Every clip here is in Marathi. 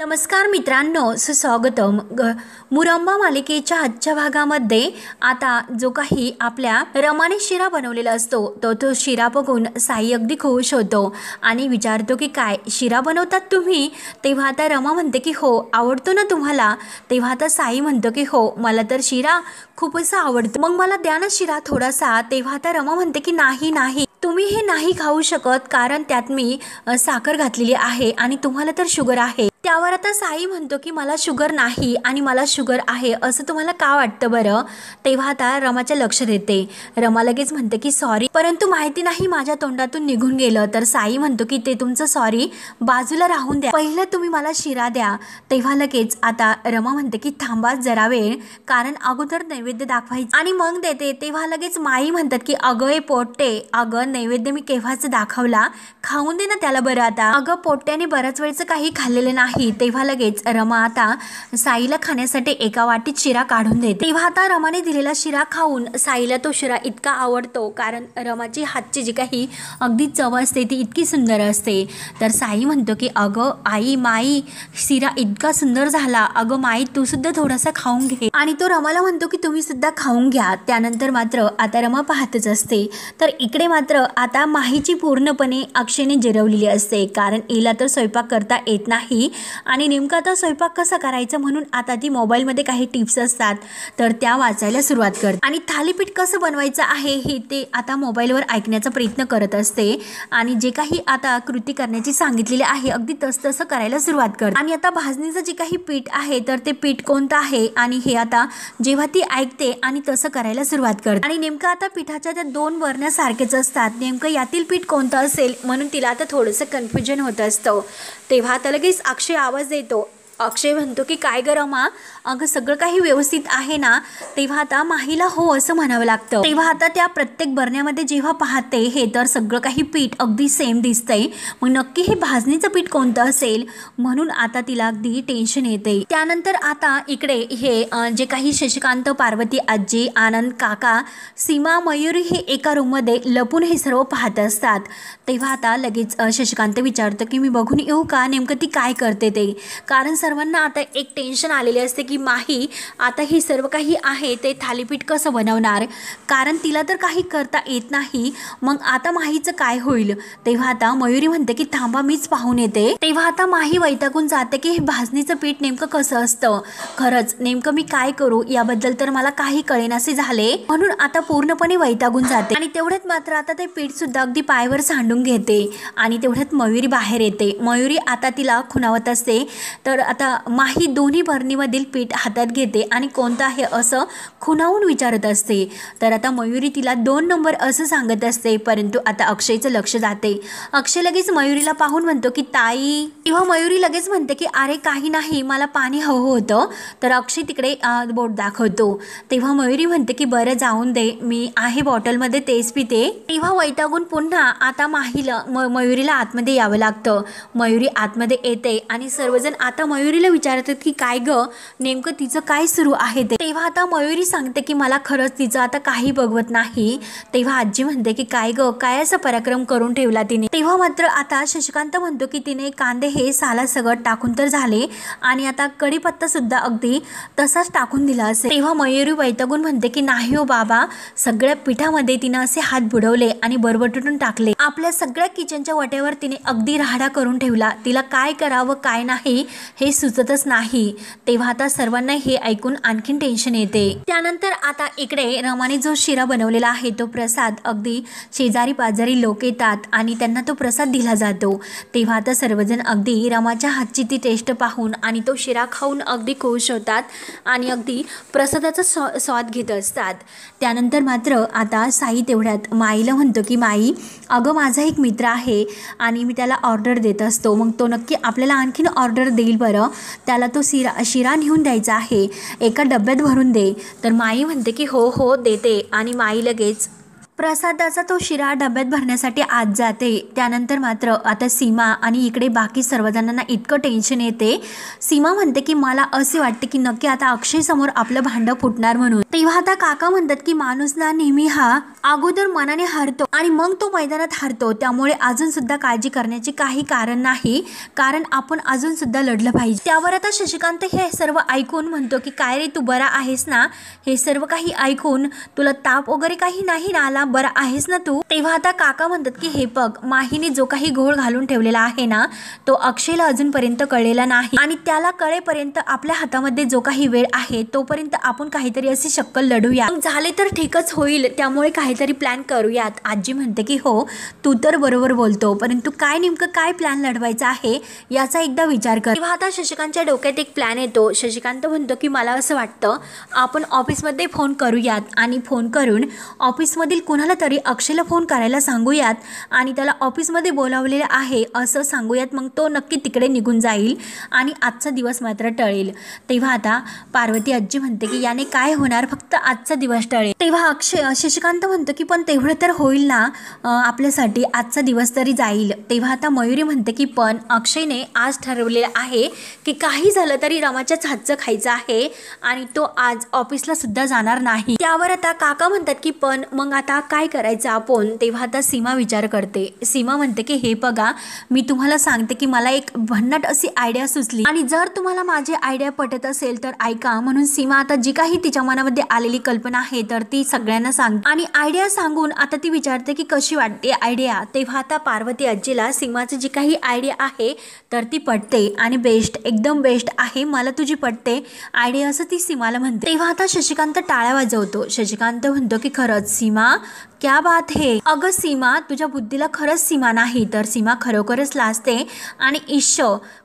नमस्कार मित्रांनो, सुस्वागतम. मुरंबा मालिकेच्या आजच्या भागामध्ये आता जो काही आपल्या रमाने शिरा बनवलेला असतो तो शिरा बघून साई अगदी खुश होतो आणि विचारतो की काय शिरा बनवतात तुम्ही. तेव्हा आता रमा म्हणते की हो, आवडतो ना तुम्हाला. तेव्हा आता साई म्हणतो की हो, मला तर शिरा खूपच आवडतो, मग मला द्या ना शिरा थोडासा. तेव्हा आता रमा म्हणते की नाही नाही, तुम्ही हे नाही खाऊ शकत, कारण त्यात मी साखर घातलेली आहे आणि तुम्हाला तर शुगर आहे. त्यावर आता साई म्हणतो की मला शुगर नाही आणि मला शुगर आहे असं तुम्हाला का वाटतं बरं. तेव्हा आता रमाच्या लक्ष देते. रमा लगेच म्हणते की सॉरी, परंतु माहिती नाही माझ्या तोंडातून निघून गेलं. तर साई म्हणतो की ते तुमचं सॉरी बाजूला राहून द्या, पहिलं तुम्ही मला शिरा द्या. तेव्हा लगेच आता रमा म्हणते की थांबा जरा वेळ, कारण अगोदर नैवेद्य दाखवायचं आणि मग देते. तेव्हा लगेच माई म्हणतात की अगं हे पोट्टे, अगं नैवेद्य मी केव्हाच दाखवला, खाऊन दे ना त्याला बरं. आता अगं पोट्ट्याने बऱ्याच वेळचं काही खाल्लेलं नाही. तेव्हा लगेच रमा आता साईला खाण्यासाठी एका वाटीत शिरा काढून देते. तेव्हा आता रमाने दिलेला शिरा खाऊन साईला तो शिरा इतका आवडतो, कारण रमाची हातची जी काही अगदी चव असते ती इतकी सुंदर असते. तर साई म्हणतो की अगं आई, माई शिरा इतका सुंदर झाला, अगं माई तू सुद्धा थोडासा खाऊन घे. आणि तो रमाला म्हणतो की तुम्ही सुद्धा खाऊन घ्या. त्यानंतर मात्र आता रमा पाहतच असते. तर इकडे मात्र आता माहीची पूर्णपणे अक्षयने जिरवलेली असते, कारण हिला तर स्वयंपाक करता येत नाही आणि नेमकं आता स्वयंपाक कसा करायचं म्हणून आता ती मोबाईलमध्ये काही टिप्स असतात तर त्या वाचायला सुरुवात करते आणि थालीपीठ कसं बनवायचं आहे हे ते आता मोबाईलवर ऐकण्याचा प्रयत्न करत असते आणि जे काही आता कृती करण्याची सांगितलेली आहे अगदी तसं करायला सुरुवात करते. आणि आता भाजणीचं जे काही पीठ आहे तर ते पीठ कोणतं आहे आणि हे आता जेव्हा ती ऐकते आणि तसं करायला सुरुवात करते आणि नेमकं आता पिठाच्या त्या दोन वरण्या सारखेच असतात, नेमकं यातील पीठ कोणतं असेल म्हणून तिला आता थोडंसं कन्फ्युजन होत असतं. तेव्हा आता लगेच अक्षय आवाज देतो. अक्षय म्हणतो की काय गं रमा, अगं सगळं काही व्यवस्थित आहे ना. तेव्हा आता माहीला हो असं म्हणावं लागतं. तेव्हा आता त्या प्रत्येक बरण्यामध्ये जेव्हा पाहते हे तर सगळं काही पीठ अगदी सेम दिसतंय, मग नक्की हे भाजणीचं पीठ कोणतं असेल म्हणून आता तिला अगदी टेन्शन येते. त्यानंतर आता इकडे हे जे काही शशिकांत, पार्वती आजी, आनंद काका, सीमा, मयुरी हे एका रूममध्ये लपून हे सर्व पाहत असतात. तेव्हा आता लगेच शशिकांत विचारतं की मी बघून येऊ का नेमकं ती काय करते ते, कारण सर्वांना आता एक टेन्शन आलेले असते की माही आता ही सर्व काही आहे ते थालीपीठ कसं बनवणार, कारण तिला तर काही करता येत नाही, मग आता माहीचं काय होईल. तेव्हा आता मयुरी म्हणते की थांबा मीच पाहून येते. तेव्हा आता माही वैतागून जाते की हे भाजणीचं पीठ नेमकं कसं असतं, खरंच नेमकं मी काय करू याबद्दल तर मला काही कळेनासे झाले, म्हणून आता पूर्णपणे वैतागून जाते. आणि तेवढ्यात मात्र आता ते पीठ सुद्धा अगदी पायवर सांडून घेते आणि तेवढ्यात मयुरी बाहेर येते. मयुरी आता तिला खुणावत असते. तर आता माही दोन्ही बरणीमधील पीठ हातात घेते आणि कोणतं आहे असं खुणावून विचारत असते. तर आता मयुरी तिला 2 नंबर असं सांगत असते, परंतु आता अक्षयचं लक्ष जाते. अक्षय लगेच मयुरीला पाहून म्हणतो की ताई. तेव्हा मयुरी लगेच म्हणते की अरे काही नाही, मला पाणी हवं होतं. तर अक्षय तिकडे बोट दाखवतो. तेव्हा मयुरी म्हणते की बरं जाऊन दे, मी आहे बॉटलमध्ये तेच पिते. तेव्हा वैतागून पुन्हा आता माहीला मयुरीला आतमध्ये यावं लागतं. मयुरी आतमध्ये येते आणि सर्वजण आता मयुरीला विचारतात की काय गं नेमकं तिचं काय सुरू आहे ते. तेव्हा आता मयुरी सांगते की मला खरंच तिचं आता काही बघवत नाही. तेव्हा आजी म्हणते की काय गं काय असा पराक्रम करून ठेवला तिने. तेव्हा मात्र आता शशिकांत म्हणतो की तिने कांदे हे साला सगळं टाकून तर झाले आणि आता कढीपत्ता सुद्धा अगदी तसाच टाकून दिला असेल. तेव्हा मयुरी वैतागून म्हणते की नाही हो बाबा, सगळ्या पिठामध्ये तिनं असे हात बुडवले आणि बरबटून टाकले. आपल्या सगळ्या किचनच्या वाट्यावर तिने अगदी राहाडा करून ठेवला. तिला काय करावं काय नाही हे सुचतच नाही. तेव्हा आता सर्वांना हे ऐकून आणखीन टेन्शन येते. त्यानंतर आता इकडे रमाने जो शिरा बनवलेला आहे तो प्रसाद अगदी शेजारी पाजारी लोक येतात आणि त्यांना तो प्रसाद दिला जातो. तेव्हा आता सर्वजण अगदी रमाच्या हातची ती टेस्ट पाहून आणि तो शिरा खाऊन अगदी खुश होतात आणि अगदी प्रसादाचा स्वाद घेत असतात. त्यानंतर मात्र आता साई तेवढ्यात माईला म्हणतो की माई अगं माझा एक मित्र आहे आणि मी त्याला ऑर्डर देत असतो, मग तो नक्की आपल्याला आणखीन ऑर्डर देईल बरं, त्याला तो शिरा नेऊन द्यायचा आहे, एका डब्यात भरून दे. तर माई म्हणते की हो हो देते आणि माई लगेच प्रसादाचा तो शिरा डब्यात भरण्यासाठी आत जाते. त्यानंतर मात्र आता सीमा आणि इकडे बाकी सर्वजणांना इतकं टेन्शन येते. सीमा म्हणते की मला असे वाटते की नक्की आता अक्षय समोर आपलं भांडं फुटणार म्हणून. तेव्हा आता काका म्हणतात की माणूस ना नेहमी हा अगोदर मनाने हरतो आणि मग तो मैदानात हरतो, त्यामुळे अजून सुद्धा काळजी करण्याची काही कारण नाही, कारण आपण अजून सुद्धा लढलं पाहिजे। त्यावर आता शशिकांत हे सर्व ऐकून म्हणतो की काय रे, तू बरा आहेस ना? हे सर्व काही ऐकून तुला ताप वगैरे काही नाही ना आला? बरा आहेस ना तू? तेव्हा आता काका म्हणतात की हे बघ, माहीने जो काही घोळ घालून ठेवलेला आहे ना, तो अक्षयला अजूनपर्यंत कळलेला नाही आणि त्याला कळेपर्यंत आपल्या हातामध्ये जो काही वेळ आहे तोपर्यंत आपण काहीतरी अशी शक्कल लढूया, झाले तर ठीकच होईल, त्यामुळे काहीतरी प्लॅन करूयात। आजी म्हणते की हो, तू तर बरोबर बोलतो, परंतु काय नेमकं काय प्लॅन लढवायचा आहे याचा एकदा विचार कर। तेव्हा आता शशिकांतच्या डोक्यात एक प्लॅन येतो। शशिकांत म्हणतो की मला असं वाटतं आपण ऑफिसमध्ये फोन करूयात आणि फोन करून ऑफिसमधील कुणाला तरी अक्षयला फोन करायला सांगूयात आणि त्याला ऑफिसमध्ये बोलावलेलं आहे असं सांगूयात, मग तो नक्की तिकडे निघून जाईल आणि आजचा दिवस मात्र टळेल। तेव्हा आता पार्वती आजी म्हणते की याने काय होणार, फक्त आजचा दिवस टळेल। तेव्हा शशिकांत म्हणतो की पण तेवढं तर होईल ना, आपल्यासाठी आजचा दिवस तरी जाईल। तेव्हा आता मयुरी म्हणते की पण अक्षयने आज ठरवलेलं आहे की काही झालं तरी रमाच्याच हातचं खायचं आहे आणि तो आज ऑफिसला सुद्धा जाणार नाही। त्यावर आता काका म्हणतात की पण मग आता काय करायचं आपण? तेव्हा आता सीमा विचार करते। सीमा म्हणते की हे बघा, मी तुम्हाला सांगते की मला एक भन्नाट अशी आयडिया सुचली आणि जर तुम्हाला माझी आयडिया पटत असेल तर ऐका। म्हणून सीमा आता जी काही तिच्या मनामध्ये आलेली कल्पना आहे तर ती सगळ्यांना सांगते आणि आयडिया सांगून आता ती विचारते की कशी वाटते आयडिया। तेव्हा आता पार्वती आजीला सीमाची जी काही आयडिया आहे तर ती पटते आणि बेस्ट, एकदम बेस्ट आहे, मला तुझी पटते आयडिया असं ती सीमाला म्हणते। तेव्हा आता शशिकांत टाळ्या वाजवतो। शशिकांत म्हणतो की खरंच सीमा, क्या बात है, अगं सीमा तुझ्या बुद्धीला खरंच सीमा नाही तर सीमा खरोखरच लाजते आणि ईश्श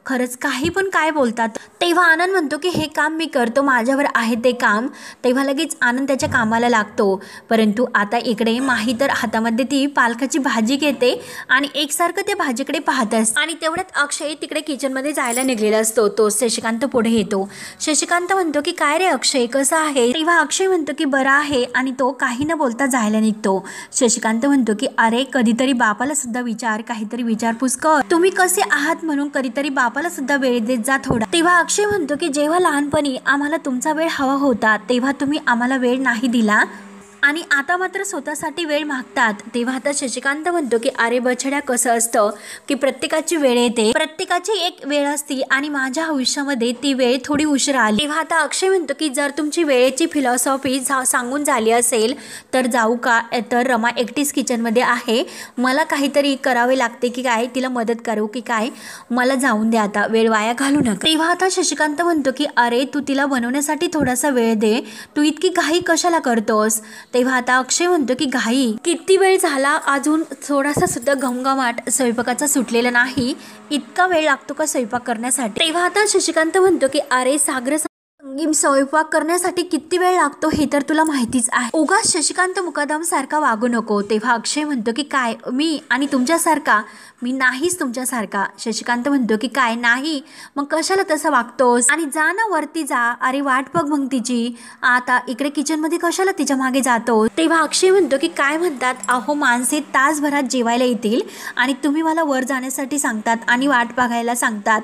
खरंच काही पण काय बोलतात। तेव्हा आनंद म्हणतो की हे काम मी करतो, माझ्यावर आहे ते काम। तेव्हा लगेच आनंद त्याच्या कामाला लागतो, परंतु आता इकडे माही तर हातामध्ये ती पालकाची भाजी घेते आणि एकसारखं त्या भाजीकडे पाहत असते आणि तेवढ्यात अक्षय तिकडे किचनमध्ये जायला निघलेला असतो। तो शशिकांत पुढे येतो। शशिकांत म्हणतो की काय रे अक्षय, कसं आहे? तेव्हा अक्षय म्हणतो की बरा आहे आणि तो काही न बोलता जायला निघतो। शशिकांत म्हणतो की अरे कधीतरी बापाला सुद्धा विचार, काहीतरी विचारपूस कर, तुम्ही कसे आहात म्हणून कधीतरी बापाला सुद्धा वेळ देत जा थोडा। तेव्हा अक्षय म्हणतो की जेव्हा लहानपणी आम्हाला तुमचा वेळ हवा होता तेव्हा तुम्ही आम्हाला वेळ नाही दिला आणि आता मात्र स्वतःसाठी वेळ मागतात। तेव्हा आता शशिकांत म्हणतो की अरे बछड्या, कसं असतं की प्रत्येकाची वेळ येते, प्रत्येकाची एक वेळ असती आणि माझ्या आयुष्यामध्ये ती वेळ थोडी उशिरा आली। तेव्हा आता अक्षय म्हणतो की जर तुमची वेळेची फिलॉसॉफी सांगून झाली असेल तर जाऊ का? तर रमा एकटीच किचनमध्ये आहे, मला काहीतरी करावे लागते की काय, तिला मदत करू की काय, मला जाऊन दे आता, वेळ वाया घालू नका। तेव्हा आता शशिकांत म्हणतो की अरे तू तिला बनवण्यासाठी थोडासा वेळ दे, तू इतकी घाई कशाला करतोस? तेव्हा आता अक्षय म्हणतो की घाई, किती वेळ झाला अजून थोडासा सुद्धा घमघमाट स्वयंपाकाचा सुटलेला नाही, इतका वेळ लागतो का स्वयंपाक करण्यासाठी? तेव्हा आता शशिकांत म्हणतो की अरे सागर स्वयंपाक करण्यासाठी किती वेळ लागतो हे तर तुला माहितीच आहे, उगाच शशिकांत मुकादम सारखा वागू नको। तेव्हा अक्षय म्हणतो की काय मी आणि तुमच्यासारखा? मी नाहीच तुमच्यासारखा। शशिकांत म्हणतो की काय नाही, मग कशाला तसं वागतोस? आणि जा ना वरती जा, अरे वाट बघ मग तिची, आता इकडे किचनमध्ये कशाला तिच्या मागे जातो? तेव्हा अक्षय म्हणतो की काय म्हणतात, अहो माणसे तासभरात जेवायला येतील आणि तुम्ही मला वर जाण्यासाठी सांगतात आणि वाट बघायला सांगतात।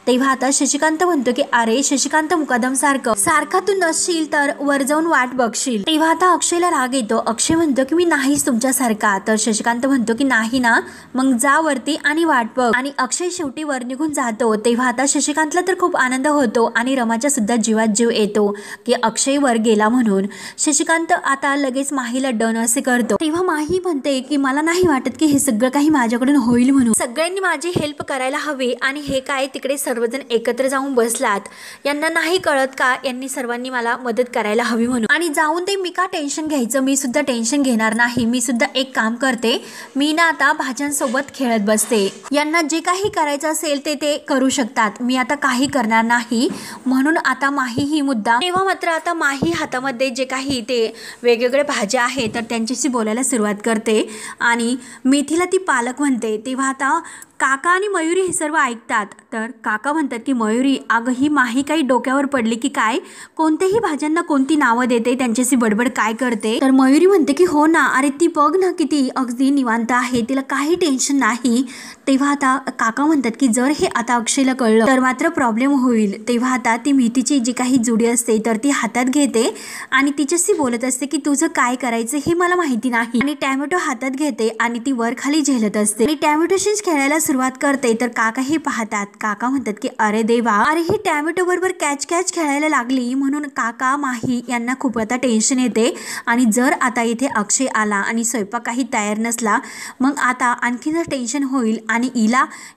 तेव्हा आता शशिकांत म्हणतो की अरे शशिकांत मुकादम सारखा तू नसशील तर वर जाऊन वाट बघशील। तेव्हा आता अक्षयला राग येतो। अक्षय म्हणतो की मी नाहीच तुमच्यासारखा। तर शशिकांत म्हणतो की नाही ना, मग जा वरती आणि वाट बघ। आणि अक्षय शेवटी वर निघून जातो। तेव्हा आता शशिकांतला तर खूप आनंद होतो आणि रमाच्या सुद्धा जीवात जीव येतो की अक्षय वर गेला म्हणून। शशिकांत आता लगेच माहीला डन असे करतो। तेव्हा माही म्हणते की मला नाही वाटत की हे सगळं काही माझ्याकडून होईल म्हणून, सगळ्यांनी माझी हेल्प करायला हवी आणि हे काय तिकडे सर्वजण एकत्र जाऊन बसलात, यांना नाही कळत का यांनी सर्वांनी मला मदत करायला हवी म्हणून? आणि जाऊन ते मी का टेन्शन घ्यायचं, मी सुद्धा टेन्शन घेणार नाही, मी सुद्धा एक काम करते, मी ना आता भाज्यांसोबत खेळत बसते, यांना जे काही करायचं असेल ते करू शकतात, मी आता काही करणार नाही म्हणून आता माही ही मुद्दा। तेव्हा मात्र आता माही हातामध्ये जे काही ते वेगवेगळे भाज्या आहेत तर त्यांच्याशी बोलायला सुरुवात करते आणि मेथीला ती पालक म्हणते। तेव्हा आता काका आणि मयुरी हे सर्व ऐकतात। तर काका म्हणतात की मयुरी, अगं ही माही काही डोक्यावर पडली की काय, कोणत्याही भाज्यांना कोणती नावं देते, त्यांच्याशी बडबड काय करते? तर मयुरी म्हणते की हो ना, अरे ती बघ ना किती अगदी निवांत आहे, तिला काही टेन्शन नाही। तेव्हा आता काका म्हणतात की जर हे आता अक्षयला कळलं तर मात्र प्रॉब्लेम होईल। तेव्हा आता ती मेथीची जी काही जुडी असते तर ती हातात घेते आणि तिच्याशी बोलत असते की तुझं काय करायचं हे मला माहिती नाही, आणि टॅमॅटो हातात घेते आणि ती वर खाली झेलत असते आणि टॅमॅटोशीच खेळायला सुरुवात करते। तर काका हे पाहतात, काका म्हणतात की अरे देवा, अरे ही टॅमॅटो बरोबर कॅच कॅच खेळायला लागली। म्हणून काका माही यांना खूप आता टेन्शन येते आणि जर आता इथे अक्षय आला आणि स्वयंपाक काही तयार नसला मग आता आणखीन टेन्शन होईल आणि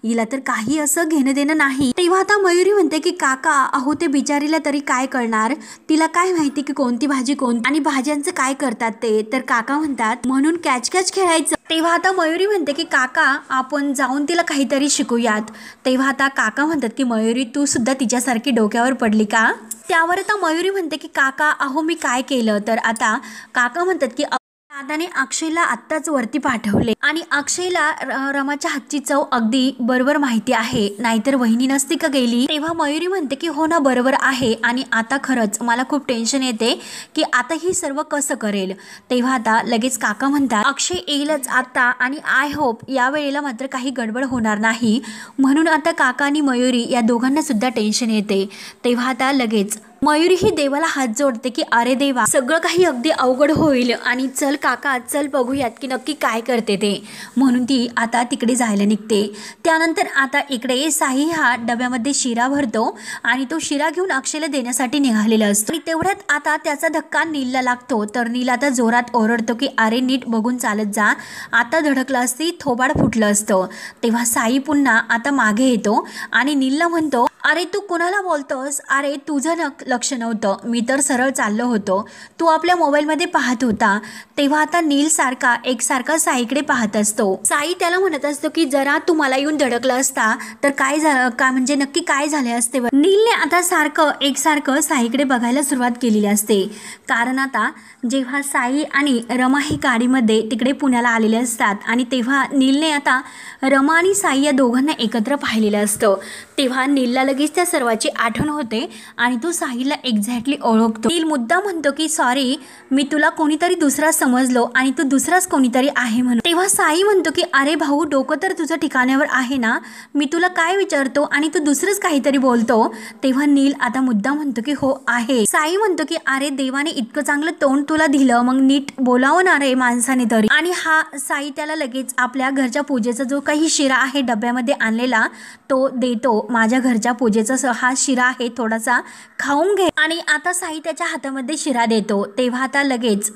हिला तर काही असं घेणं देणं नाही। तेव्हा आता मयुरी म्हणते की काका अहो ते बिचारीला तरी काय कळणार, तिला काय माहिती की कोणती भाजी कोणती आणि भाज्यांचं काय करतात ते। तर काका म्हणतात म्हणून कॅच कॅच खेळायचं। तेव्हा आता मयुरी म्हणते की काका आपण जाऊन तिला काहीतरी शिकूयात। तेव्हा आता काका म्हणतात की मयुरी तू सुद्धा तिच्यासारखी डोक्यावर पडली का? त्यावर आता मयुरी म्हणते की काका अहो मी काय केलं? तर आता काका म्हणतात की दादाने अक्षयला आत्ताच वरती पाठवले आणि अक्षयला रमाच्या हातची चव अगदी बरोबर माहिती आहे, नाहीतर वहिनी नसती का गेली। तेव्हा मयुरी म्हणते की हो ना बरोबर आहे आणि आता खरंच मला खूप टेन्शन येते की आता ही सर्व कसं करेल। तेव्हा आता लगेच काका म्हणतात अक्षय येईलच आता आणि आय होप या वेळेला मात्र काही गडबड होणार नाही। म्हणून आता काका आणि मयुरी या दोघांना सुद्धा टेन्शन येते। तेव्हा आता लगेच मयुरी ही देवाला हात जोडते की अरे देवा सगळं काही अगदी अवघड होईल आणि चल काका चल बघूयात की नक्की काय करते ते। म्हणून ती आता तिकडे जायला निघते। त्यानंतर आता इकडे साई हा डब्यामध्ये शिरा भरतो आणि तो शिरा घेऊन अक्षयला देण्यासाठी निघालेला असतो आणि तेवढ्यात आता त्याचा धक्का नीलला लागतो। तर नील आता जोरात ओरडतो की अरे नीट बघून चालत जा, आता धडकला असती थोबाड फुटलं असतं। तेव्हा साई पुन्हा आता मागे येतो आणि नीलला म्हणतो अरे तू कुणाला बोलतोस? अरे तुझं लक्ष नव्हतं, मी तर सरळ चाललो होतो, तू आपल्या मोबाईलमध्ये पाहत होता। तेव्हा आता नील एकसारखा साईकडे पाहत असतो। साई त्याला म्हणत असतो की जरा तू मला येऊन धडकला असता तर काय झालं का, म्हणजे नक्की काय झाले असते। नीलने आता एकसारखं साईकडे बघायला सुरुवात केलेली असते, कारण आता जेव्हा साई आणि रमा ही गाडीमध्ये तिकडे पुण्याला आलेले असतात आणि तेव्हा नीलने आता रमा आणि साई या दोघांना एकत्र पाहिलेलं असतं। तेव्हा नीलला लगेच त्या सर्वाची आठवण होते आणि तो साईला एक्झॅक्टली ओळखतो। नील मुद्दा म्हणतो की सॉरी मी तुला कोणीतरी दुसरा समजलो आणि तू दुसराच कोणीतरी आहे म्हणून। तेव्हा साई म्हणतो की अरे भाऊ डोकं तर तुझं ठिकाण्यावर आहे ना, मी तुला काय विचारतो आणि तू दुसरंच काहीतरी बोलतो। तेव्हा नील आता मुद्दा म्हणतो की हो आहे। साई म्हणतो की अरे देवाने इतकं चांगलं तोंड तुला दिलं, मग नीट बोलावं ना रे माणसाने तरी। आणि हा साई त्याला लगेच आपल्या घरच्या पूजेचा जो काही शिरा आहे डब्यामध्ये आणलेला तो देतो, माझ्या घरच्या पूजेचा हा शिरा आहे थोडासा खाऊन घे। आणि आता साई त्याच्या हातामध्ये शिरा देतो। तेव्हा आता लगेच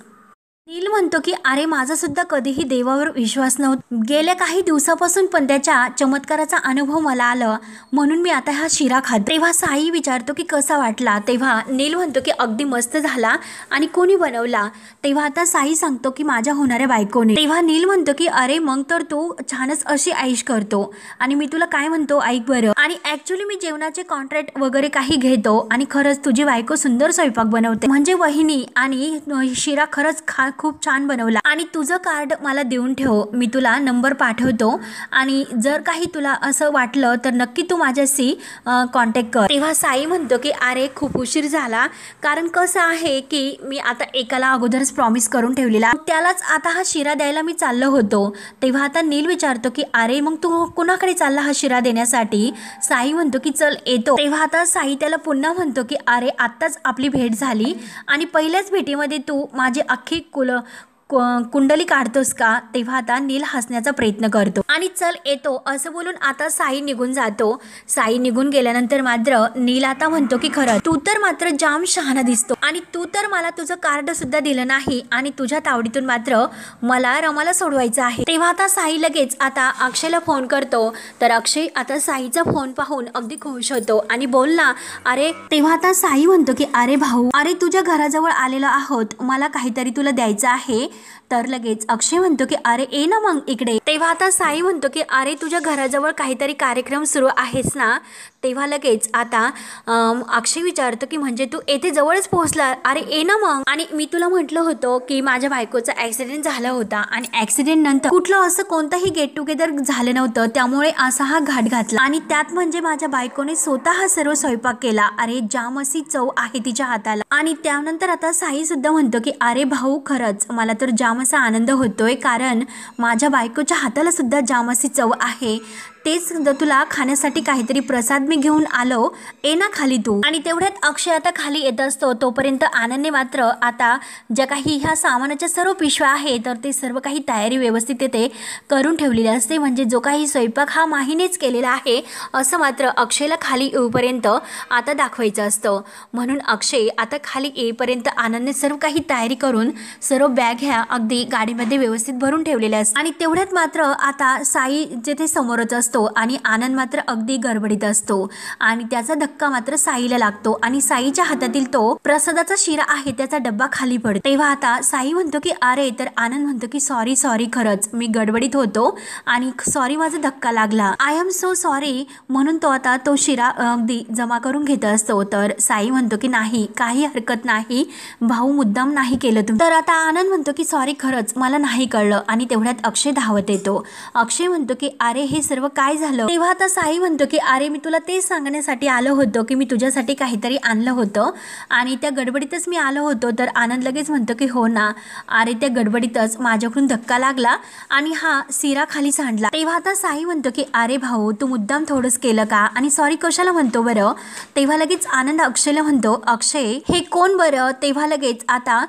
नील म्हणतो की अरे माझा सुद्धा कधीही देवावर विश्वास नव्हता, गेल्या काही दिवसापासून पण त्याच्या चमत्काराचा अनुभव मला आला म्हणून मी आता हा शिरा खातो। तेव्हा साई विचारतो की कसा वाटला? तेव्हा नील म्हणतो की अगदी मस्त झाला आणि कोणी बनवला? तेव्हा आता साई सांगतो की माझ्या होणाऱ्या बायकोने। तेव्हा नील म्हणतो की अरे मग तर तू छानच अशी ऐश करतो आणि मी तुला काय म्हणतो ऐक बरं, आणि ऍक्च्युली मी जेवणाचे कॉन्ट्रॅक्ट वगैरे काही घेतो आणि खरंच तुझी बायको सुंदर स्वयंपाक बनवते, म्हणजे वहिनी आणि शिरा खरंच खूप छान बनवला आणि तुझं कार्ड मला देऊन ठेव, मी तुला नंबर पाठवतो आणि जर काही तुला असं वाटलं तर नक्की तू माझ्याशी कॉन्टॅक्ट कर। तेव्हा साई म्हणतो की अरे खूप उशीर झाला, कारण कसं आहे की मी आता एकाला अगोदरच प्रॉमिस करून ठेवलेला, त्यालाच आता हा शिरा द्यायला मी चाललो होतो। तेव्हा आता नील विचारतो की अरे मग तू कुणाकडे चालला हा शिरा देण्यासाठी? साई म्हणतो की चल येतो। तेव्हा आता साई त्याला पुन्हा म्हणतो की अरे आत्ताच आपली भेट झाली आणि पहिल्याच भेटीमध्ये तू माझी अख्खी कुंडली काढतोस का? तेव्हा आता नील हसण्याचा प्रयत्न करतो आणि चल येतो असं बोलून आता साई निघून जातो। साई निघून गेल्यानंतर मात्र नील आता म्हणतो की खरं तू तर मात्र जाम शहाणा दिसतो आणि तू तर मला तुझं कार्ड सुद्धा दिलं नाही आणि तुझ्या तावडीतून मात्र मला रमाला सोडवायचं आहे। तेव्हा आता साई लगेच आता अक्षयला फोन करतो, तर अक्षय आता साईचा फोन पाहून अगदी खुश होतो आणि बोलला अरे। तेव्हा आता साई म्हणतो की अरे भाऊ, अरे तुझ्या घराजवळ आलेलो आहोत, मला काहीतरी तुला द्यायचं आहे। तर लगेच अक्षय म्हणतो की अरे ये ना मग इकडे। तेव्हा आता साई म्हणतो की अरे तुझ्या घराजवळ काहीतरी कार्यक्रम सुरू आहेस ना? तेव्हा लगेच आता अक्षय विचारतो की म्हणजे तू येथे जवळच पोहोचला, अरे ये ना मग. आणि मी तुला म्हटलं होतं की माझ्या बायकोचा ऍक्सिडेंट झाला होता आणि ऍक्सिडेंट नंतर कुठलं असं कोणतंही गेट टुगेदर झालं नव्हतं, त्यामुळे असा हा घाट घातला. आणि त्यात म्हणजे माझ्या बायकोने स्वतः सर्व स्वयंपाक केला. अरे जाम अशी चव आहे तिच्या हाताला. आणि त्यानंतर आता साई सुद्धा म्हणतो की अरे भाऊ खरंच मला तर जाम असा आनंद होतोय, कारण माझ्या बायकोच्या हाताला सुद्धा जाम अशी चव आहे. तेच सुद्धा तुला खाण्यासाठी काहीतरी प्रसाद मी घेऊन आलो, ये ना खाली तू. आणि तेवढ्यात अक्षय आता खाली येत असतो. तोपर्यंत आनंदने मात्र आता ज्या काही ह्या सामानाच्या सर्व पिशव्या आहे तर ते सर्व काही तयारी व्यवस्थित येते करून ठेवलेली असते. म्हणजे जो काही स्वयंपाक हा माहीनेच केलेला आहे असं मात्र अक्षयला खाली येऊपर्यंत आता दाखवायचं असतं. म्हणून अक्षय आता खाली येईपर्यंत आनंदने सर्व काही तयारी करून सर्व बॅग ह्या अगदी गाडीमध्ये व्यवस्थित भरून ठेवलेल्या असतात. आणि तेवढ्यात मात्र आता साई जेथे समोरच असतो आणि आनंद मात्र अगदी गडबडीत असतो आणि त्याचा धक्का मात्र साईला लागतो आणि साईच्या हातातील तो प्रसादाचा शिरा आहे त्याचा डब्बा खाली पडतो. तेव्हा आता साई म्हणतो की अरे, तर आनंद म्हणतो की सॉरी सॉरी, खरंच मी गडबडीत होतो आणि सॉरी माझा धक्का लागला, आय एम सो सॉरी. म्हणून तो आता तो शिरा अगदी जमा करून घेत असतो. तर साई म्हणतो की नाही, काही हरकत नाही भाऊ, मुद्दाम नाही केलं तुम्ही. तर आता आनंद म्हणतो की सॉरी, खरंच मला नाही कळलं. आणि तेवढ्यात अक्षय धावत येतो. अक्षय म्हणतो की अरे हे सर्व काय झालं. तेव्हा आता साई म्हणतो की अरे मी तुला तेच सांगण्यासाठी आलो होतो की मी तुझ्यासाठी काहीतरी आणलं होतं आणि त्या गडबडीतच मी आलो होतो. तर आनंद लगेच म्हणतो की हो ना, अरे त्या गडबडीतच माझ्याकडून धक्का लागला आणि हा शिरा खाली सांडला. तेव्हा आता साई म्हणतो की अरे भाऊ तू मुद्दाम थोडंच केलं का आणि सॉरी कशाला म्हणतो बरं. तेव्हा लगेच आनंद अक्षयला म्हणतो अक्षय हे कोण बरं. तेव्हा लगेच आता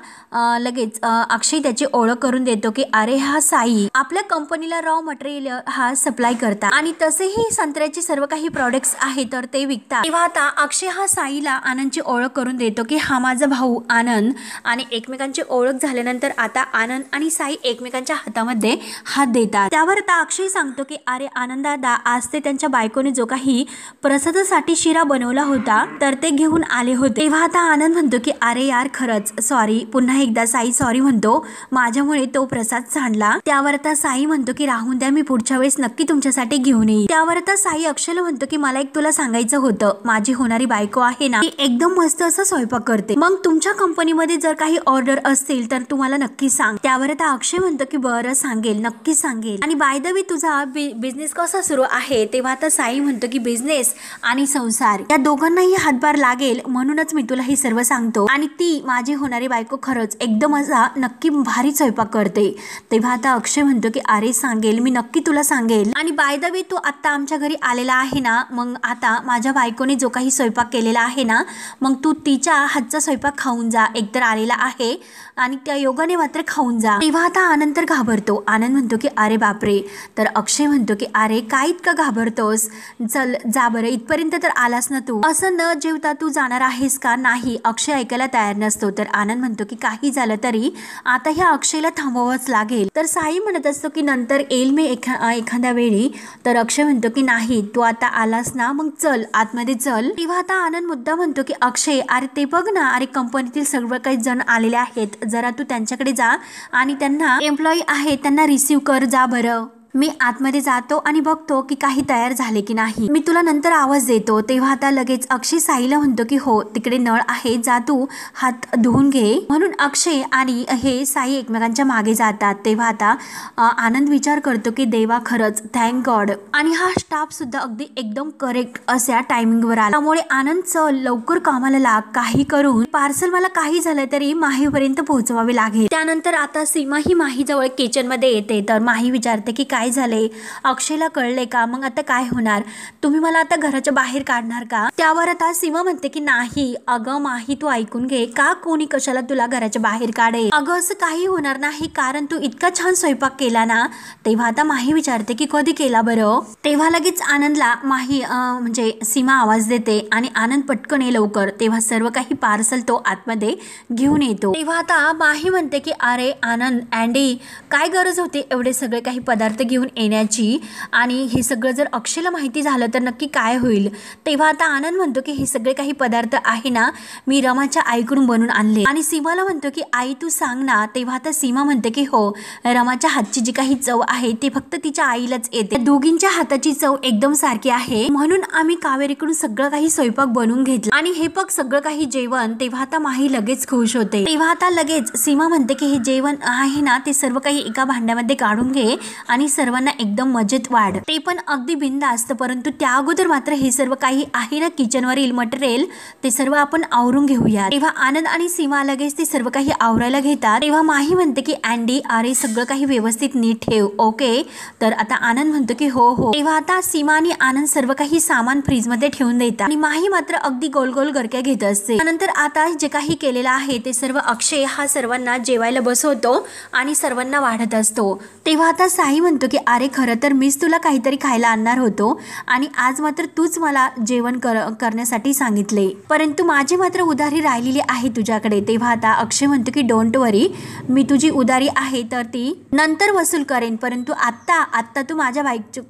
अक्षय त्याची ओळख करून देतो की अरे हा साई आपल्या कंपनीला रॉ मटेरियल हा सप्लाय करतात आणि तसेही संत्र्याचे सर्व काही प्रोडक्ट्स आहेत तर ते विकतात. तेव्हा आता अक्षय हा साईला आनंदची ओळख करून देतो की हा माझा भाऊ आनंद. आणि एकमेकांची ओळख झाल्यानंतर आता आनंद आणि साई एकमेकांच्या हातामध्ये हात देतात. त्यावर आता अक्षय सांगतो की अरे आनंद दादा, आज ते त्यांच्या बायकोने जो काही प्रसादासाठी शिरा बनवला होता तर ते घेऊन आले होते. तेव्हा आता आनंद म्हणतो की अरे यार खरंच सॉरी. पुन्हा एकदा साई सॉरी म्हणतो, माझ्यामुळे तो प्रसाद सांडला. त्यावर आता साई म्हणतो की राहून द्या, मी पुढच्या वेळेस नक्की तुमच्यासाठी घेऊन येईल. त्यावर आता साई अक्षयला म्हणतो की मला एक तुला सांगायचं होतं, माझी होणारी बायको आहे ना ती एकदम मस्त असं स्वयंपाक करते, मग तुमच्या कंपनीमध्ये जर काही ऑर्डर असतील तर तुम्हाला नक्की सांग. त्यावर आता अक्षय म्हणतो की बरं सांगेल, नक्की सांगेल. आणि बाय द वे तुझा बिझनेस कसा सुरू आहे. तेव्हा आता साई म्हणतो की बिझनेस आणि संसार या दोघांनाही हातभार लागेल म्हणूनच मी तुला हे सर्व सांगतो. आणि ती माझी होणारी बायको खरंच एकदम असा नक्की भारी स्वयंपाक करते. तेव्हा आता अक्षय म्हणतो की अरे सांगेल, मी नक्की तुला सांगेल. आणि बाय द वे तू आता आमच्या घरी आलेला आहे ना, मग आता माझ्या बायकोने जो काही स्वयंपाक केलेला आहे ना, मग तू तिच्या हातचा स्वयंपाक खाऊन जा, एकतर आलेला आहे आणि त्या योगाने मात्र खाऊन जा. तेव्हा आता आनंद तर घाबरतो. आनंद म्हणतो की अरे बापरे. तर अक्षय म्हणतो की अरे काय इतकं घाबरतोस, चल जा बरं, इथपर्यंत तर आलास ना तू, असं न जेवता तू जाणार आहेस का. नाही, अक्षय ऐकायला तयार नसतो. तर आनंद म्हणतो की काही झालं तरी आता ह्या अक्षयला थांबवावंच लागेल. तर साई म्हणत असतो की नंतर येईल मी एखाद्या वेळी. तर अक्षय म्हणतो की नाही, तू आता आलास ना, मग चल आतमध्ये चल. तेव्हा आता आनंद मुद्दा म्हणतो की अक्षय अरे ते बघ ना, अरे कंपनीतील सर्व काही जण आलेले आहेत, जरा तू त्यांच्याकडे जा आणि त्यांना एम्प्लॉई आहे त्यांना रिसीव कर जा बरं. मी आतमध्ये जातो आणि बघतो की काही तयार झाले की नाही, मी तुला नंतर आवाज देतो. तेव्हा आता लगेच अक्षय साईला म्हणतो की हो तिकडे नळ आहे, जा तू हात धुवून घे. म्हणून अक्षय आणि हे साई एकमेकांच्या मागे जातात. तेव्हा आता आनंद विचार करतो की देवा खरंच थँक गॉड. आणि हा स्टाफ सुद्धा अगदी एकदम करेक्ट अशा टायमिंगवर आला. त्यामुळे आनंद चल लवकर कामाला लाग, काही करून पार्सल मला काही झालं तरी माहीपर्यंत पोहोचवावे लागेल. त्यानंतर आता सीमा ही माहीजवळ किचन मध्ये येते. तर माही विचारते की काय झाले, अक्षयला कळले का, मग आता काय होणार, तुम्ही मला आता घराच्या बाहेर काढणार का. त्यावर आता सीमा म्हणते की नाही अगं माही तू ऐकून घे, का कोणी कशाला तुला घराच्या बाहेर काढेल, अगं असं काही होणार नाही कारण तू इतका छान स्वयंपाक केला ना. तेव्हा आता माही विचारते की कधी केला बरं. तेव्हा लगेच आनंदला माही म्हणजे सीमा आवाज देते आणि आनंद पटकन ये लवकर. तेव्हा सर्व काही पार्सल तो आतमध्ये घेऊन येतो. तेव्हा आता माही म्हणते की अरे आनंद अँडी काय गरज होती एवढे सगळे काही पदार्थ घेऊन येण्याची आणि हे सगळं जर अक्षयला माहिती झालं तर नक्की काय होईल। तेव्हा आता आनंद म्हणतो की हे सगळे काही पदार्थ आहे ना मी रमाच्या आईकडून बनवून आणले आणि सीमाला म्हणतो की आई तू सांग ना। तेव्हा आता सीमा म्हणते की हो रमाच्या हातची जी काही चव आहे ती फक्त तिच्या आईलाच येते, दोघींच्या हाताची चव एकदम सारखी आहे म्हणून आम्ही कावेरीकडून सगळं काही स्वयंपाक बनवून घेतला आणि हे बघ सगळं काही जेवण। तेव्हा आता माही लगेच खुश होते। तेव्हा आता लगेच सीमा म्हणते की हे जेवण आहे ना ते सर्व काही एका भांड्यामध्ये काढून घे आणि सर्वांना एकदम मजेत वाढ, ते पण अगदी बिनधास्त। परंतु त्या अगोदर मात्र हे सर्व काही आहे ना किचनवरील मटेरियल ते सर्व आपण आवरून घेऊया। तेव्हा आनंद आणि सीमा लगेच ते सर्व काही आवरायला घेतात। तेव्हा माही म्हणते की अँडी अरे सगळं काही व्यवस्थित नीट ठेव ओके। तर आता आनंद म्हणतो की हो हो। तेव्हा आता सीमा आणि आनंद सर्व काही सामान फ्रीज मध्ये ठेवून देतात आणि माही मात्र अगदी गोल गोल गरक्या घेत असते। त्यानंतर आता जे काही केलेलं आहे ते सर्व अक्षय हा सर्वांना जेवायला बसवतो आणि सर्वांना वाढत असतो। तेव्हा आता साई म्हणतो की अरे खरं तर मीच तुला काहीतरी खायला आणणार होतो आणि आज मात्र तूच मला जेवण करण्यासाठी सांगितले, परंतु माझी मात्र उधारी राहिलेली आहे तुझ्याकडे। तेव्हा आता अक्षय म्हणतो की डोंट वरी मी तुझी उधारी आहे तर ती नंतर वसूल करेन, परंतु आत्ता तू माझ्या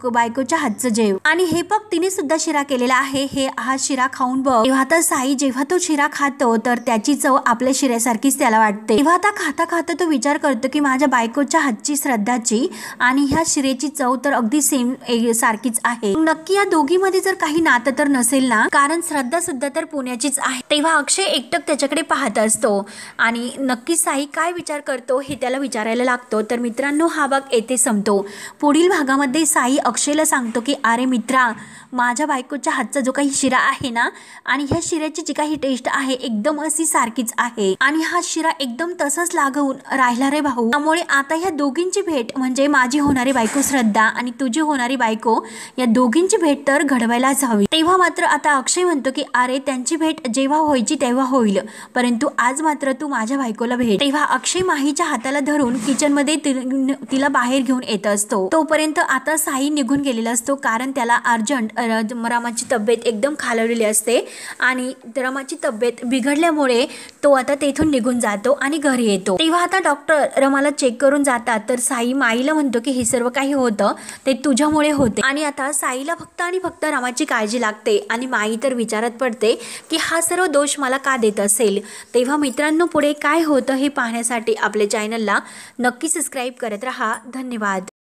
बायकोच्या हातचं जेव आणि हे बघ तिने सुद्धा शिरा केलेला आहे, हे हा शिरा खाऊन बघ। तेव्हा आता साई जेव्हा तो शिरा खातो तर त्याची चव आपल्या शिऱ्यासारखीच त्याला वाटते। तेव्हा आता खाता खाता तो विचार करतो की माझ्या बायकोच्या हातची श्रद्धाची आणि ह्या शिरेची चव तर अगदी सेम सारखीच आहे, नक्की या दोघीमध्ये जर काही नातं तर नसेल ना, कारण श्रद्धा सुद्धा तर पुण्याचीच आहे। तेव्हा अक्षय एकटक त्याच्याकडे पाहत असतो आणि नक्की साई काय विचार करतो हे त्याला विचारायला लागतो। तर मित्रांनो हा भाग येथे संपतो। पुढील भागामध्ये साई अक्षयला सांगतो की अरे मित्रा माझ्या बायकोच्या हातचा जो काही शिरा आहे ना आणि ह्या शिऱ्याची जी काही टेस्ट आहे एकदम अशी सारखीच आहे आणि हा शिरा एकदम तसाच लागून राहिला रे भाऊ, त्यामुळे आता ह्या दोघींची भेट म्हणजे माझी होणारी बायको श्रद्धा आणि तुझी होणारी बायको या दोघींची भेट तर घडवायलाच हवी। तेव्हा मात्र आता अक्षय म्हणतो की अरे त्यांची भेट जेव्हा व्हायची तेव्हा होईल, परंतु आज मात्र तू माझ्या बायकोला भेट। तेव्हा अक्षय माहीच्या हाताला धरून किचन मध्ये तिला बाहेर घेऊन येत असतो। तोपर्यंत आता साई निघून गेलेला असतो कारण त्याला अर्जंट रमाची तब्येत एकदम खालावलेली असते आणि रमाची तब्येत बिघडल्यामुळे तो आता तेथून निघून जातो आणि घरी येतो। तेव्हा आता डॉक्टर रमाला चेक करून जातात तर साई माईला म्हणतो की हे सर्व काही होतं ते तुझ्यामुळे होते आणि आता साईला फक्त आणि फक्त रमाची काळजी लागते आणि माई तर विचारात पडते की हा सर्व दोष मला का देत असेल। तेव्हा मित्रांनो पुढे काय होतं हे पाहण्यासाठी आपल्या चॅनलला नक्की सबस्क्राईब करत राहा। धन्यवाद।